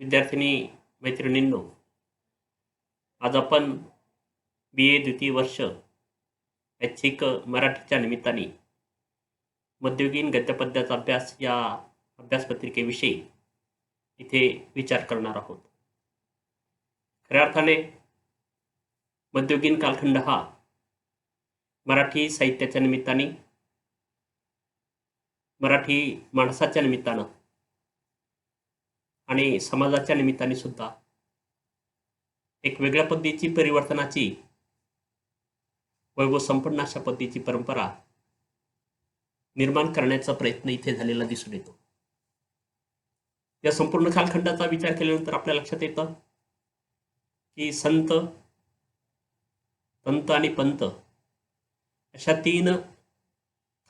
विद्यार्थिनी मैत्रिणींनो, आज आपण BA द्वितीय वर्ष ऐच्छिक मराठीच्या निमित्ताने मध्ययुगीन गद्यपद्याचा अभ्यास या अभ्यासपत्रिकेविषयी इथे विचार करणार आहोत. खऱ्या अर्थाने मध्ययुगीन कालखंड हा मराठी साहित्याच्या निमित्ताने, मराठी माणसाच्या निमित्तानं आणि समाजाच्या निमित्ताने सुद्धा एक वेगळ्या पद्धतीची परिवर्तनाची वैभव संपन्न अशा पद्धतीची परंपरा निर्माण करण्याचा प्रयत्न इथे झालेला दिसून येतो. या संपूर्ण कालखंडाचा विचार केल्यानंतर आपल्या लक्षात येतं की संत, तंत आणि पंत अशा तीन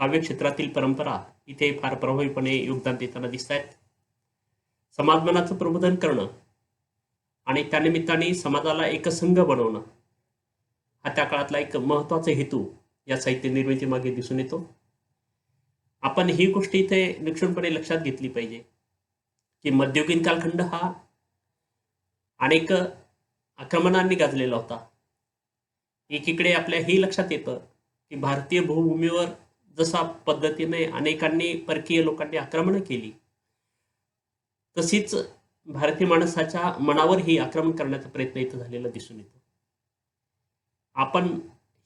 काव्यक्षेत्रातील परंपरा इथे फार प्रभावीपणे योगदान देताना दिसत आहेत. समाजमनाचं प्रबोधन करणं आणि त्यानिमित्ताने समाजाला एकसंघ बनवणं हा त्या काळातला एक महत्त्वाचा हेतू या साहित्य निर्मितीमागे दिसून येतो. आपण ही गोष्ट इथे निक्षुणपणे लक्षात घेतली पाहिजे की मध्ययुगीन कालखंड हा अनेक आक्रमणांनी गाजलेला होता. एकीकडे आपल्या हे लक्षात येतं की भारतीय भूभूमीवर जसा पद्धतीने अनेकांनी परकीय लोकांनी आक्रमणं केली, तशीच भारतीय माणसाच्या मनावरही आक्रमण करण्याचा प्रयत्न इथं झालेला दिसून येतो. आपण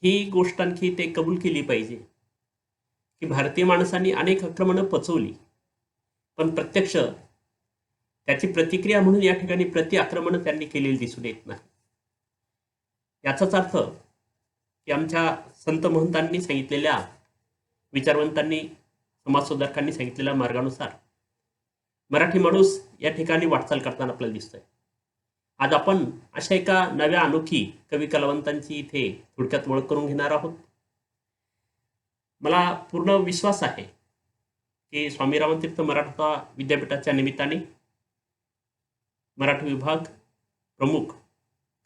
ही गोष्ट आणखी ते कबूल केली पाहिजे की भारतीय माणसांनी अनेक आक्रमणं पचवली, पण प्रत्यक्ष त्याची प्रतिक्रिया म्हणून या ठिकाणी प्रति आक्रमणं त्यांनी केलेली दिसून येत नाही. याचाच अर्थ की आमच्या संत महंतांनी सांगितलेल्या, विचारवंतांनी, समाजसुधारकांनी सांगितलेल्या मार्गानुसार मराठी माणूस या ठिकाणी वाटचाल करताना आपल्याला दिसतोय. आज आपण अशा एका नव्या अनोखी कवी कलावंतांची इथे थोडक्यात ओळख करून घेणार आहोत. मला पूर्ण विश्वास आहे की स्वामी रामतीर्थ मराठा विद्यापीठाच्या निमित्ताने मराठी विभाग प्रमुख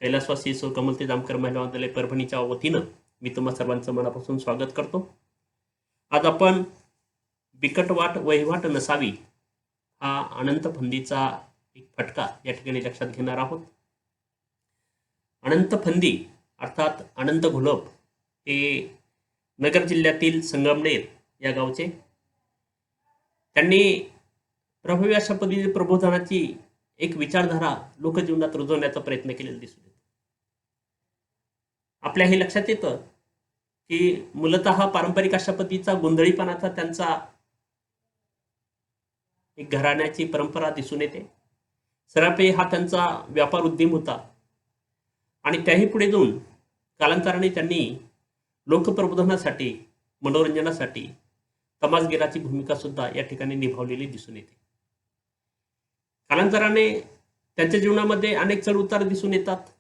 कैलासवासी सौ कमलते जामकर महिला विद्यालय परभणीच्या वतीनं मी तुम्हा सर्वांचं मनापासून स्वागत करतो. आज आपण बिकट वाट वहिवाट नसावी हा अनंत फंदीचा एक फटका या ठिकाणी लक्षात घेणार आहोत. अनंत फंदी अर्थात अनंत घोलप हे नगर जिल्ह्यातील संगमनेर या गावचे. त्यांनी प्रभावी अशा पद्धतीने प्रबोधनाची एक विचारधारा लोकजीवनात रुजवण्याचा प्रयत्न केलेला दिसून येतो. आपल्या हे लक्षात येतं की मूलतः पारंपरिक अशा पद्धतीचा गोंधळीपणाचा त्यांचा एक घराण्याची परंपरा दिसून येते. सरापे हा त्यांचा व्यापार उद्यम होता आणि त्याही पुढे जाऊन कालांतराने त्यांनी लोकप्रबोधनासाठी, मनोरंजनासाठी तमासगीराची भूमिका सुद्धा या ठिकाणी निभावलेली दिसून येते. कालांतराने त्यांच्या जीवनामध्ये अनेक चढउतार दिसून येतात.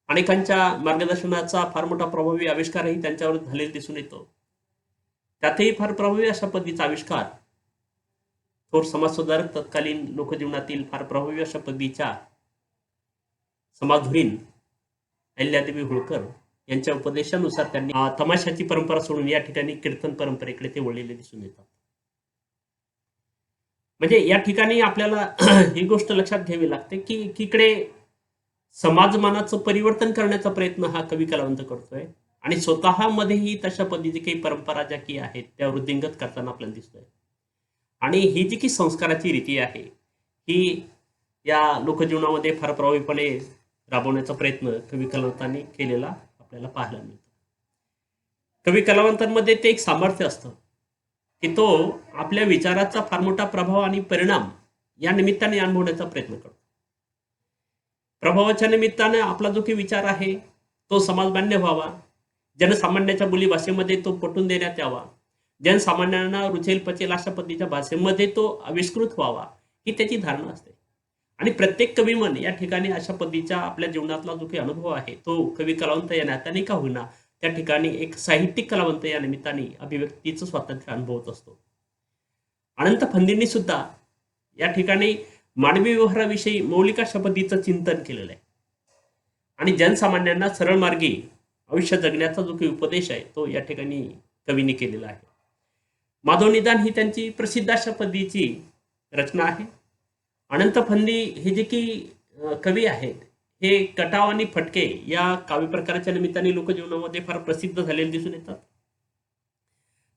अनेकांच्या मार्गदर्शनाचा फार मोठा प्रभावी आविष्कारही त्यांच्यावर झालेला दिसून येतो. त्यातही फार प्रभावी अशा पद्धतीचा आविष्कार थोर समाजसुधारक, तत्कालीन लोकजीवनातील फार प्रभावी अशा पद्धतीच्या समाजधुरीण अहिल्यादेवी होळकर यांच्या उपदेशानुसार त्यांनी तमाशाची परंपरा सोडून या ठिकाणी कीर्तन परंपरेकडे ते वळलेले दिसून येतात. म्हणजे या ठिकाणी आपल्याला ही गोष्ट लक्षात घ्यावी लागते की एकीकडे समाजमानाचं परिवर्तन करण्याचा प्रयत्न हा कवी कलावंत करतोय आणि स्वतःमध्येही तशा पद्धतीची काही परंपरा ज्या की आहेत त्या वृद्धिंगत करताना आपल्याला दिसतोय. आणि ही जी की संस्काराची रीती आहे ही या लोकजीवनामध्ये फार प्रभावीपणे राबवण्याचा प्रयत्न कवी कलावंतांनी केलेला आपल्याला पाहायला मिळतो. कवी कलावंतांमध्ये ते एक सामर्थ्य असतं की तो आपल्या विचाराचा फार मोठा प्रभाव आणि परिणाम या निमित्ताने अनुभवण्याचा प्रयत्न करतो. प्रभावाच्या निमित्ताने आपला जो काही विचार आहे तो समाजमान्य व्हावा, जनसामान्याच्या बोलीभाषेमध्ये तो पटवून देण्यात यावा, जनसामान्यांना रुचेल पचेल अशा पद्धतीच्या भाषेमध्ये तो आविष्कृत व्हावा, ही त्याची धारणा असते. आणि प्रत्येक कवीमन या ठिकाणी अशा पद्धतीच्या आपल्या जीवनातला जो काही अनुभव आहे तो कवी कलावंत या नात्याने का होईना त्या ठिकाणी एक साहित्यिक कलावंत या निमित्ताने अभिव्यक्तीचं स्वातंत्र्य अनुभवत असतो. अनंत फंदींनी सुद्धा या ठिकाणी मानवी व्यवहाराविषयी मौलिक अशा पद्धतीचं चिंतन केलेलं आहे आणि जनसामान्यांना सरळ मार्गी आयुष्य जगण्याचा जो काही उपदेश आहे तो या ठिकाणी कवीने केलेला आहे. माधव निदान ही त्यांची प्रसिद्ध अशा पद्धतीची रचना आहे. अनंत फंदी हे जे की कवी आहेत, हे कटाव आणि फटके या काव्य प्रकाराच्या निमित्ताने लोकजीवनामध्ये फार प्रसिद्ध झालेले दिसून येतात.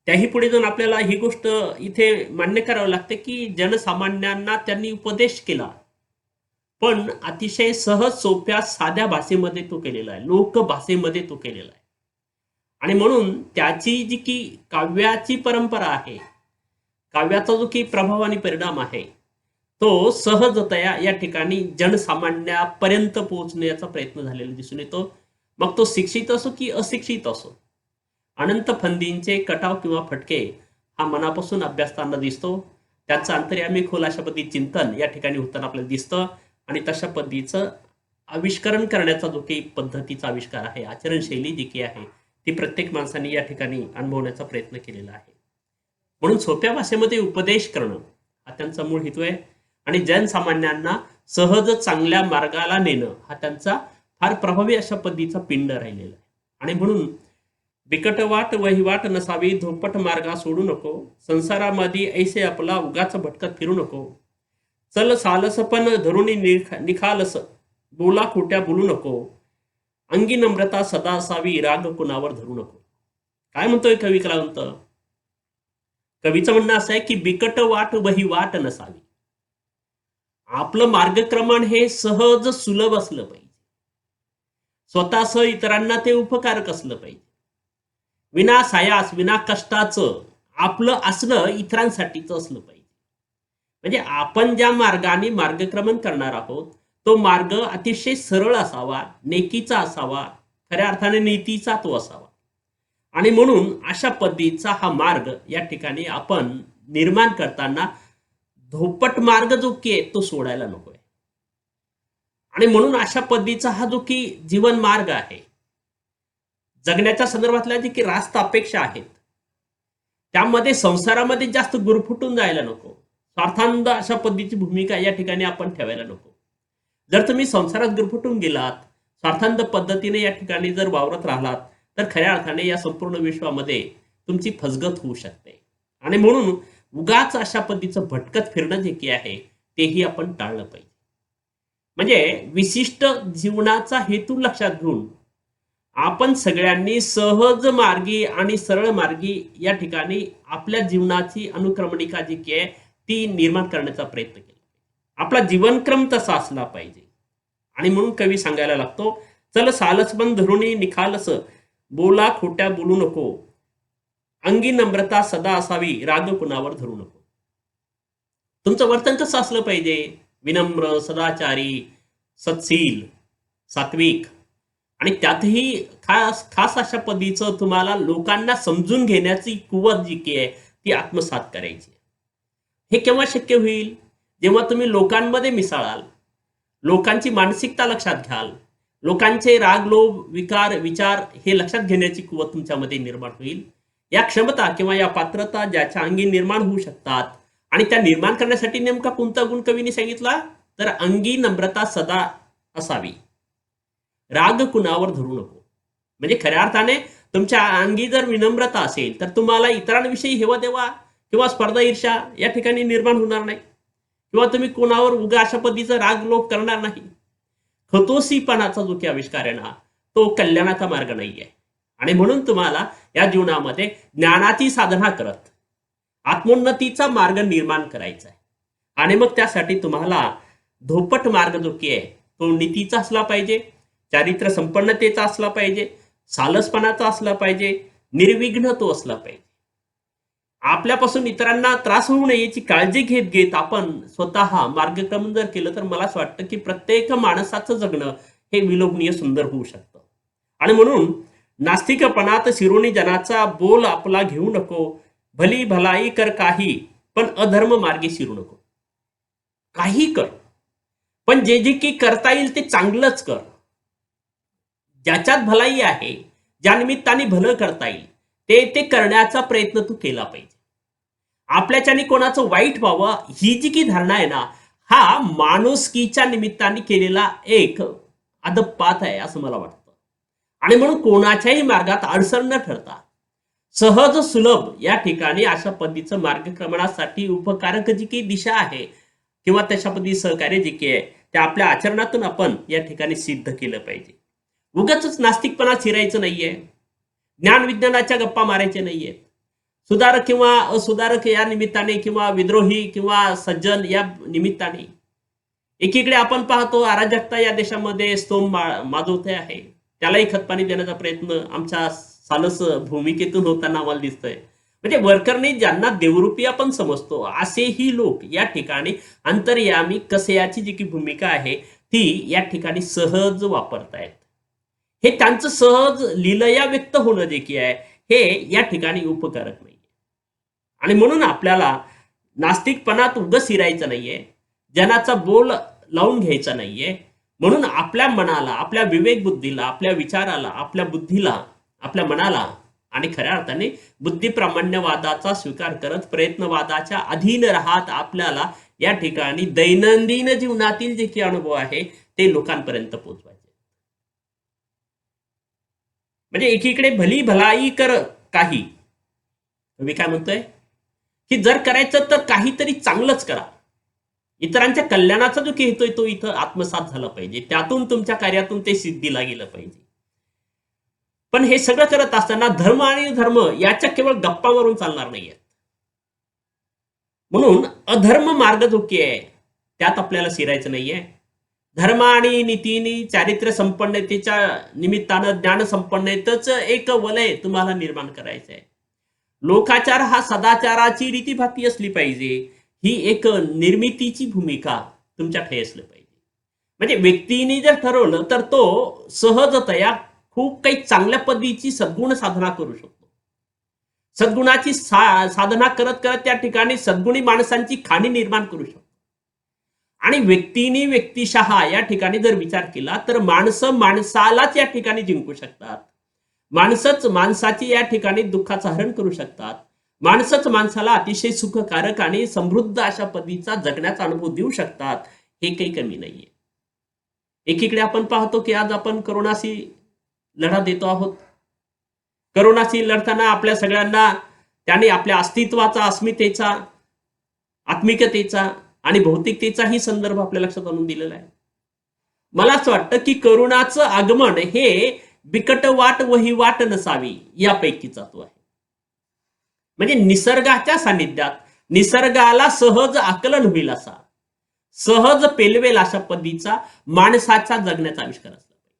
त्याही पुढे जाऊन आपल्याला ही गोष्ट इथे मान्य करावी लागते की जनसामान्यांना त्यांनी उपदेश केला, पण अतिशय सहज सोप्या साध्या भाषेमध्ये तो केलेला आहे, लोक भाषेमध्ये तो केलेला आहे. आणि म्हणून त्याची जी की काव्याची परंपरा आहे, काव्याचा जो की प्रभाव आणि परिणाम आहे, तो सहजतया या ठिकाणी जनसामान्यापर्यंत पोहोचण्याचा प्रयत्न झालेला दिसून येतो. मग तो शिक्षित असो की अशिक्षित असो, अनंत फंदींचे कटाव किंवा फटके हा मनापासून अभ्यासताना दिसतो. त्याचं अंतर्यामी खोल अशा पद्धती चिंतन या ठिकाणी होताना आपल्याला दिसतं. आणि तशा पद्धतीचं आविष्करण करण्याचा जो काही पद्धतीचा आविष्कार आहे, आचरणशैली जी की आहे, ती प्रत्येक माणसाने या ठिकाणी अनुभवण्याचा प्रयत्न केलेला आहे. म्हणून सोप्या भाषेमध्ये उपदेश करणं हा त्यांचा मूळ हेतू आहे. आणि जनसामान्यांना सहज चांगल्या मार्गाला नेणं हा त्यांचा फार प्रभावी अशा पद्धतीचा पिंड राहिलेला आहे. आणि म्हणून बिकट वाट वहिवाट नसावी, धोपट मार्गा सोडू नको, संसारामध्ये ऐसे आपला उगाच भटकत फिरू नको, चल सालस पण धरुणी निखालस, बोला खोट्या बोलू नको, अंगी नम्रता सदा असावी, राग कुणावर धरू नको. काय म्हणतोय कवी कलावंत? कवीचं म्हणणं असं आहे की बिकट वाट वहिवाट नसावी, आपलं मार्गक्रमण हे सहज सुलभ असलं पाहिजे, स्वतःसह इतरांना ते उपकारक असलं पाहिजे, विना सायास विना कष्टाचं आपलं असणं इतरांसाठीच असलं पाहिजे. म्हणजे आपण ज्या मार्गाने मार्गक्रमण करणार आहोत, तो मार्ग अतिशय सरळ असावा, नेकीचा असावा, खऱ्या अर्थाने नीतीचा तो असावा. आणि म्हणून अशा पद्धतीचा हा मार्ग या ठिकाणी आपण निर्माण करताना धोपट मार्ग जो की आहे तो सोडायला नकोय. आणि म्हणून अशा पद्धतीचा हा जो की जीवन मार्ग आहे, जगण्याच्या संदर्भातल्या जी की रास्त अपेक्षा आहेत, त्यामध्ये संसारामध्ये जास्त गुरफुटून जायला नको, स्वार्थांध अशा पद्धतीची भूमिका या ठिकाणी आपण ठेवायला नको. जर तुम्ही संसारात गुरफुटून गेलात, स्वार्थांध पद्धतीने या ठिकाणी जर वावरत राहिलात, तर खऱ्या अर्थाने या संपूर्ण विश्वामध्ये तुमची फसगत होऊ शकते. आणि म्हणून उगाच अशा पद्धतीचं भटकत फिरणं जे की आहे तेही आपण टाळलं पाहिजे. म्हणजे विशिष्ट जीवनाचा हेतू लक्षात घेऊन आपण सगळ्यांनी सहज मार्गी आणि सरळ मार्गी या ठिकाणी आपल्या जीवनाची अनुक्रमणिका जी की आहे ती निर्माण करण्याचा प्रयत्न केला. आपला जीवनक्रम तसा असला पाहिजे. आणि म्हणून कवी सांगायला लागतो, चल सालस पण धरुणी निखालस, बोला खोट्या बोलू नको, अंगी नम्रता सदा असावी, राग कुणावर धरू नको. तुमचं वर्तन कसं असलं पाहिजे? विनम्र, सदाचारी, सत्शील, सात्विक, आणि त्यातही खास खास अशा पद्धतीचं तुम्हाला लोकांना समजून घेण्याची कुवत जी की आहे ती आत्मसात करायची. हे केव्हा शक्य होईल? जेव्हा तुम्ही लोकांमध्ये मिसळाल, लोकांची मानसिकता लक्षात घ्याल, लोकांचे राग, लोभ, विकार, विचार हे लक्षात घेण्याची कुवत तुमच्यामध्ये निर्माण होईल. या क्षमता किंवा या पात्रता ज्याच्या अंगी निर्माण होऊ शकतात, आणि त्या निर्माण करण्यासाठी नेमका कोणता गुण कवीने सांगितला? तर अंगी नम्रता सदा असावी, राग कुणावर धरू नको. म्हणजे खऱ्या अर्थाने तुमच्या अंगी जर विनम्रता असेल तर तुम्हाला इतरांविषयी हेवा देवा किंवा स्पर्धा, ईर्ष्या या ठिकाणी निर्माण होणार नाही, किंवा तुम्ही कोणावर उगा अशा पद्धतीचा राग लोभ करणार नाही. खतोसीपणाचा जो की आविष्कार आहे ना, तो कल्याणाचा मार्ग नाहीये. आणि म्हणून तुम्हाला या जीवनामध्ये ज्ञानाची साधना करत आत्मोन्नतीचा मार्ग निर्माण करायचा आहे. आणि मग त्यासाठी तुम्हाला धोपट मार्ग जो की आहे तो नीतीचा असला पाहिजे, चारित्र्य संपन्नतेचा असला पाहिजे, सालसपणाचा असला पाहिजे, निर्विघ्न तो असला पाहिजे. आपल्यापासून इतरांना त्रास होऊ नये याची काळजी घेत घेत आपण स्वतः मार्गक्रमण जर केलं तर मला असं वाटतं की प्रत्येक माणसाचं जगणं हे विलोभनीय सुंदर होऊ शकतं. आणि म्हणून नास्तिकपणात शिरोणी जनाचा बोल आपला घेऊ नको, भली भलाई कर काही, पण अधर्म मार्गी शिरू नको. काही कर, पण जे जे की करता येईल ते चांगलंच कर. ज्याच्यात भलाई आहे, ज्या निमित्ताने भलं करता येईल ते ते करण्याचा प्रयत्न तू केला पाहिजे. आपल्याच्याने कोणाचं वाईट व्हावं ही जी की धारणा आहे ना, हा माणुसकीच्या निमित्ताने केलेला एक अधपात आहे असं मला वाटतं. आणि म्हणून कोणाच्याही मार्गात अडसर न ठरता सहज सुलभ या ठिकाणी अशा पद्धतीचं मार्गक्रमणासाठी उपकारक जी की दिशा आहे किंवा तशा पद्धती सहकार्य जे की आहे ते आपल्या आचरणातून आपण या ठिकाणी सिद्ध केलं पाहिजे. उगाच नास्तिकपणा चिरायचं नाहीये, ज्ञान विज्ञानाच्या गप्पा मारायच्या नाहीयेत. सुधारक किंवा असुधारक या निमित्ताने किंवा विद्रोही किंवा सज्जन या निमित्ताने एकीकडे आपण पाहतो अराजकता या देशामध्ये स्तोम माजवते आहे, त्यालाही खतपाणी देण्याचा प्रयत्न आमच्या सालस भूमिकेतून होताना आम्हाला दिसतोय. म्हणजे वरकरणी ज्यांना देवरूपी आपण समजतो असेही लोक या ठिकाणी अंतर्यामी कसे जी की भूमिका आहे ती या ठिकाणी सहज वापरतायत. हे त्यांचं सहज लीलया व्यक्त होणं जे की आहे हे या ठिकाणी उपकारक नाही. आणि म्हणून आपल्याला नास्तिकपणात उगं शिरायचं नाहीये, जनाचा बोल लावून घ्यायचा नाहीये. म्हणून आपल्या मनाला, आपल्या विवेक बुद्धीला, आपल्या विचाराला, आपल्या बुद्धीला, आपल्या मनाला आणि खऱ्या अर्थाने बुद्धिप्रामाण्यवादाचा स्वीकार करत प्रयत्नवादाच्या अधीन राहत आपल्याला या ठिकाणी दैनंदिन जीवनातील जे काही अनुभव आहे ते लोकांपर्यंत पोहोचवायचे. म्हणजे एकीकडे भली भलाई कर काही, मी काय म्हणतोय की जर करायचं तर काहीतरी चांगलंच करा. इतरांच्या कल्याणाचा जो हेतू तो इथं आत्मसात झाला पाहिजे, त्यातून तुमच्या कार्यातून ते सिद्धीला गेलं पाहिजे. पण हे सगळं करत असताना धर्म आणि धर्म याच्या केवळ गप्पा मारून चालणार नाहीये. म्हणून अधर्म मार्ग जो की आहे त्यात आपल्याला शिरायचं नाहीये. धर्म आणि नीतीनी चारित्र्य संपन्नतेच्या निमित्तानं ज्ञान संपन्नतेच एक वलय तुम्हाला निर्माण करायचं आहे. लोकाचार हा सदाचाराची रीतीभाती असली पाहिजे, ही एक निर्मितीची भूमिका तुमच्याकडे असली पाहिजे. म्हणजे व्यक्तीने जर ठरवलं तर तो सहजतया खूप काही चांगल्या पद्धतीची सद्गुण साधना करू शकतो. सद्गुणाची साधना करत करत त्या ठिकाणी सद्गुणी माणसांची खाणी निर्माण करू शकतो. आणि व्यक्तीने व्यक्तिशः या ठिकाणी जर विचार केला तर माणसं माणसालाच या ठिकाणी जिंकू शकतात. माणसंच माणसाची या ठिकाणी दुःखाचं हरण करू शकतात. माणसंच माणसाला अतिशय सुखकारक आणि समृद्ध अशा पद्धतीचा जगण्याचा अनुभव देऊ शकतात. हे काही कमी नाहीये. एकीकडे आपण पाहतो की आज आपण करोनाशी लढा देतो आहोत. करोनाशी लढताना आपल्या सगळ्यांना त्याने आपल्या अस्तित्वाचा, अस्मितेचा, आत्मिकतेचा आणि भौतिकतेचाही संदर्भ आपल्या लक्षात आणून दिलेला आहे. मला असं वाटतं की करोनाचं आगमन हे बिकट वाट वहिवाट नसावी यापैकीचा तो आहे. म्हणजे निसर्गाच्या सानिध्यात निसर्गाला सहज आकलन होईल असा, सहज पेलवेल अशा पद्धतीचा माणसाचा जगण्याचा आविष्कार असला पाहिजे.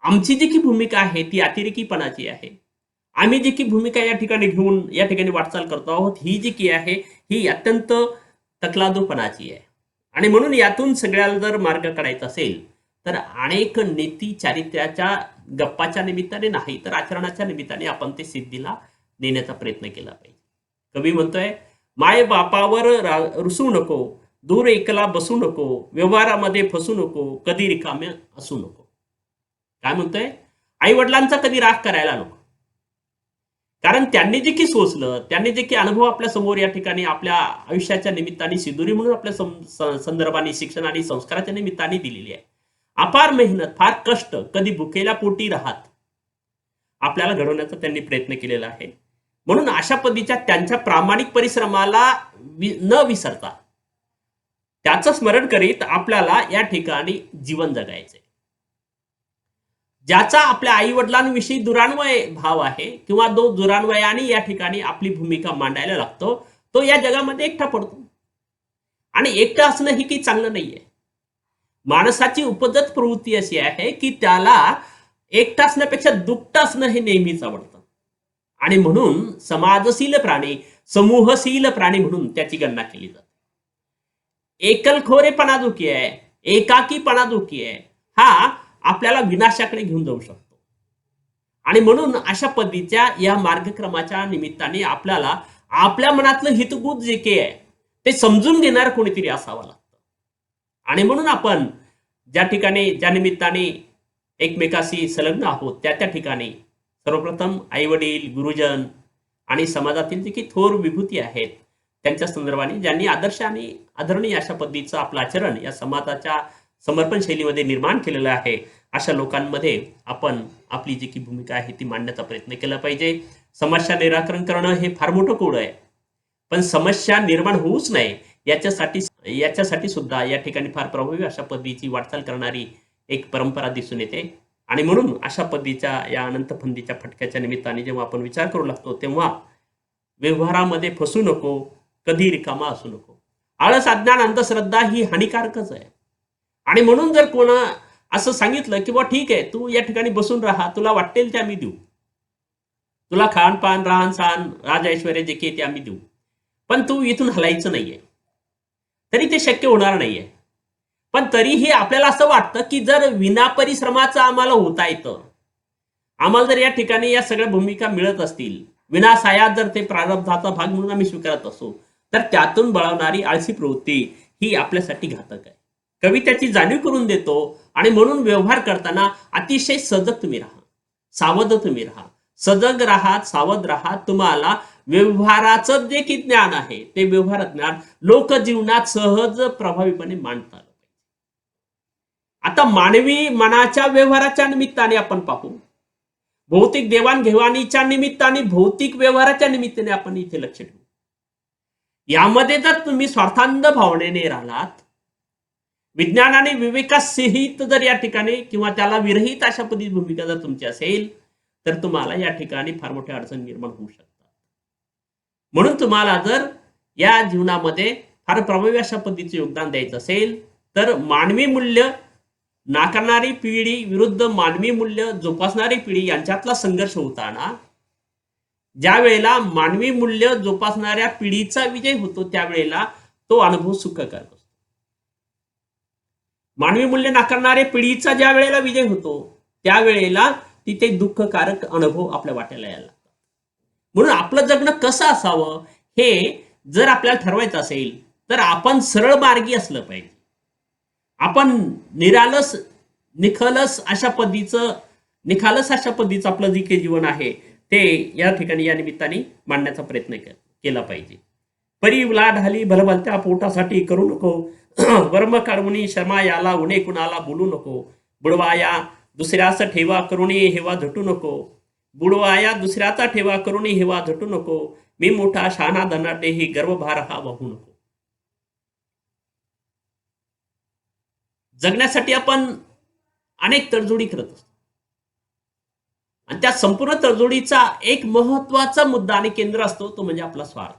आमची जी की भूमिका आहे ती अतिरेकीपणाची आहे. आम्ही जी की भूमिका या ठिकाणी घेऊन या ठिकाणी वाटचाल करतो आहोत ही जी की आहे ही अत्यंत तकलादूपणाची आहे. आणि म्हणून यातून सगळ्याला जर मार्ग काढायचा असेल तर अनेक नीती चारित्र्याच्या गप्पाच्या निमित्ताने नाही तर आचरणाच्या निमित्ताने आपण ते सिद्धीला नेण्याचा प्रयत्न केला पाहिजे. कवी म्हणतोय, माय बापावर रुसू नको, दूर एकला बसू नको, व्यवहारामध्ये फसू नको, कधी रिकामे असू नको. काय म्हणतोय, आई वडिलांचा कधी राग करायला नको. कारण त्यांनी जे की सोचलं, त्यांनी जे की अनुभव आपल्या समोर या ठिकाणी आपल्या आयुष्याच्या निमित्ताने सिंदुरी म्हणून आपल्या संदर्भाने शिक्षण आणि संस्काराच्या निमित्ताने दिलेली आहे. अपार मेहनत, फार कष्ट, कधी भुकेल्या पोटी राहत आपल्याला घडवण्याचा त्यांनी प्रयत्न केलेला आहे. म्हणून अशा पद्धतीच्या त्यांच्या प्रामाणिक परिश्रमाला न विसरता त्याचं स्मरण करीत आपल्याला या ठिकाणी जीवन जगायचंय. ज्याचा आपल्या आई वडिलांविषयी दुरान्वय भाव आहे किंवा तो दुरान्वयाने या ठिकाणी आपली भूमिका मांडायला लागतो, तो या जगामध्ये एकटा पडतो. आणि एकटा असणं ही काही चांगलं नाहीये. माणसाची उपजत प्रवृत्ती अशी आहे की त्याला एकटा असण्यापेक्षा दुःखटा असणं हे नेहमीच आवडतं. आणि म्हणून समाजशील प्राणी, समूहशील प्राणी म्हणून त्याची गणना केली जाते. एकलखोरेपणा जो की आहे, एकाकीपणा जो की आहे, हा आपल्याला विनाशाकडे घेऊन जाऊ शकतो. आणि म्हणून अशा पद्धतीच्या या मार्गक्रमाच्या निमित्ताने आपल्याला आपल्या मनातलं हितगुज जे काही आहे ते समजून घेणार कोणीतरी असावं लागतं. आणि म्हणून आपण ज्या ठिकाणी ज्या निमित्ताने एकमेकाशी संलग्न आहोत त्या ठिकाणी सर्वप्रथम आई वडील, गुरुजन आणि समाजातील जे काही थोर विभूती आहेत त्यांच्या संदर्भाने ज्यांनी आदर्श आणि आदरणीय अशा पद्धतीचं आपलं आचरण या समाजाच्या समर्पण शैलीमध्ये निर्माण केलेलं आहे, अशा लोकांमध्ये आपण आपली जी की भूमिका आहे ती मांडण्याचा प्रयत्न केला पाहिजे. समस्या निराकरण करणं हे फार मोठं कोड आहे, पण समस्या निर्माण होऊच नये याच्यासाठी याच्यासाठी सुद्धा या ठिकाणी फार प्रभावी अशा पद्धतीची वाटचाल करणारी एक परंपरा दिसून येते. आणि म्हणून अशा पद्धतीच्या या अनंत फंदीच्या फटक्याच्या निमित्ताने जेव्हा आपण विचार करू लागतो तेव्हा व्यवहारामध्ये फसू नको, कधी रिकामा असू नको. आळस, अज्ञान, अंधश्रद्धा ही हानिकारकच आहे. आणि म्हणून जर कोणा असं सांगितलं की बा ठीक आहे, तू या ठिकाणी बसून राहा, तुला वाटेल ते आम्ही देऊ, तुला खानपान, राहण सहान, राज ऐश्वर्य जे काही ते आम्ही देऊ, पण तू इथून हलायचं नाहीये, तरी ते शक्य होणार नाहीये. पण तरीही आपल्याला असं वाटतं की जर विना परिश्रमाचं आम्हाला होता येतं, आम्हाला जर या ठिकाणी या सगळ्या भूमिका मिळत असतील, विनासायात जर ते प्रारब्धाचा भाग म्हणून आम्ही स्वीकारत असो, तर त्यातून बळवणारी आळशी प्रवृत्ती ही आपल्यासाठी घातक आहे. कवी त्याची जाणीव करून देतो. आणि म्हणून व्यवहार करताना अतिशय सजग तुम्ही राहा, सावध तुम्ही राहा, सजग राहा, सावध राहा. तुम्हाला व्यवहाराचं जे की ज्ञान आहे ते व्यवहार ज्ञान लोकजीवनात सहज प्रभावीपणे मांडता आलं. आता मानवी मनाच्या व्यवहाराच्या निमित्ताने आपण पाहू, भौतिक देवाणघेवाणीच्या निमित्ताने, भौतिक व्यवहाराच्या निमित्ताने आपण इथे लक्ष ठेवू. यामध्ये जर तुम्ही स्वार्थांध भावनेने राहिलात, विज्ञान आणि विवेकासहित जर या ठिकाणी किंवा त्याला विरहित अशा पद्धतीची भूमिका जर तुमची असेल, तर तुम्हाला या ठिकाणी फार मोठ्या अडचण निर्माण होऊ शकतात. म्हणून तुम्हाला जर या जीवनामध्ये फार प्रभावी अशा पद्धतीचे योगदान द्यायचं असेल, तर मानवी मूल्य नाकारणारी पिढी विरुद्ध मानवी मूल्य जोपासणारी पिढी यांच्यातला संघर्ष होताना, ज्या वेळेला मानवी मूल्य जोपासणाऱ्या पिढीचा विजय होतो त्यावेळेला तो अनुभव सुखकारक असतो. मानवी मूल्य नाकारणाऱ्या पिढीचा ज्या वेळेला विजय होतो त्यावेळेला तिथे दुःखकारक अनुभव आपल्या वाट्याला यायला लागतात. म्हणून आपलं जगणं कसं असावं हे जर आपल्याला ठरवायचं असेल, तर आपण सरळ मार्गी असलं पाहिजे. आपण निरालस निखालस अशा पद्धतीचं आपलं जे काही जीवन आहे ते या ठिकाणी या निमित्ताने मांडण्याचा प्रयत्न केला पाहिजे. परी उलाढाली भलभलत्या पोटासाठी करू नको, वर्म काढवणी शर्मा याला उणे कुणाला बोलू नको, बुडवाया दुसऱ्याचा ठेवा करुणी हेवा झटू नको, बुडवाया दुसऱ्याचा ठेवा करुणी हेवा झटू नको, मी मोठा शहाणा धनाटे ही गर्वभार हा वाहू नको. जगण्यासाठी आपण अनेक तडजोडी करत असतो आणि त्या संपूर्ण तडजोडीचा एक महत्वाचा मुद्दा आणि केंद्र असतो, तो म्हणजे आपला स्वार्थ.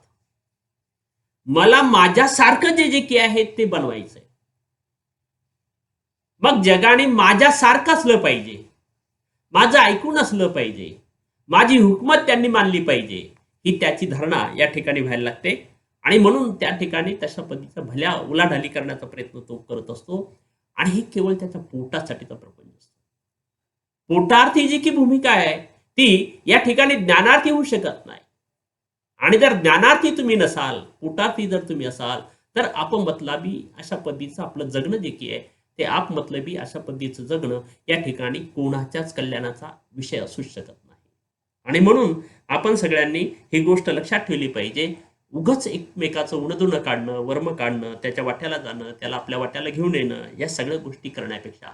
मला माझ्यासारखं जे जे की आहे ते बनवायचंय, मग जगाने माझ्यासारखं असलं पाहिजे, माझं ऐकून असलं पाहिजे, माझी हुकमत त्यांनी मानली पाहिजे, ही त्याची धारणा या ठिकाणी व्हायला लागते. आणि म्हणून त्या ठिकाणी तशा पद्धतीचा भल्या उलाढाली करण्याचा प्रयत्न तो करत असतो. आणि हे केवळ त्याच्या पोटासाठीचा प्रपंच असतो. पोटार्थी जी की भूमिका आहे ती या ठिकाणी ज्ञानार्थी होऊ शकत नाही. आणि जर ज्ञानार्थी तुम्ही नसाल, पोटार्थी जर तुम्ही असाल, तर आपमतलबी अशा पद्धतीचं आपलं जगणं जे की आहे ते आपमतलबी अशा पद्धतीचं जगणं या ठिकाणी कोणाच्याच कल्याणाचा विषय असू शकत नाही. आणि म्हणून आपण सगळ्यांनी ही गोष्ट लक्षात ठेवली पाहिजे. उगच एकमेकाचं उणदुणं काढणं, वर्म काढणं, त्याच्या वाट्याला जाणं, त्याला आपल्या वाट्याला घेऊन येणं, या सगळ्या गोष्टी करण्यापेक्षा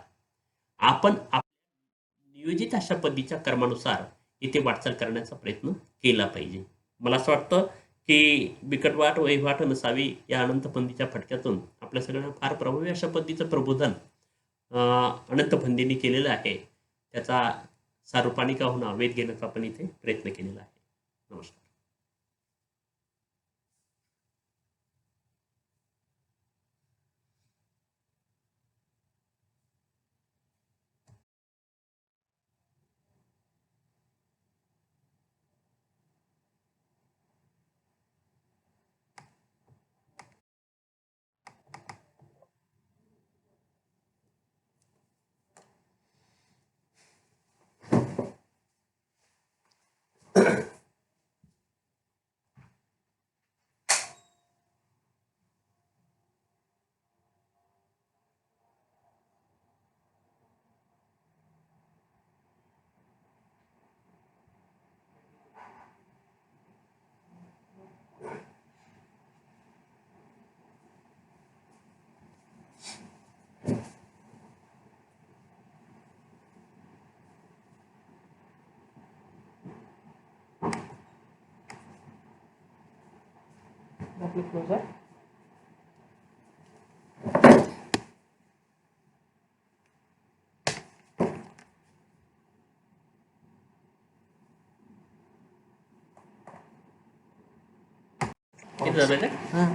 आपण नियोजित अशा पद्धतीच्या कर्मानुसार इथे वाटचाल करण्याचा प्रयत्न केला पाहिजे. मला असं वाटतं की बिकटवाट वहिवाट नसावी या अनंतपंथीच्या फटक्यातून आपल्या सगळ्यांना फार प्रभावी अशा पद्धतीचं प्रबोधन अनंतपंथींनी केलेलं आहे. त्याचा सारूपानी का होणं वेध घेण्याचा आपण इथे प्रयत्न केलेला आहे. नमस्कार. आपलं क्लोज आहे. झालं ते हां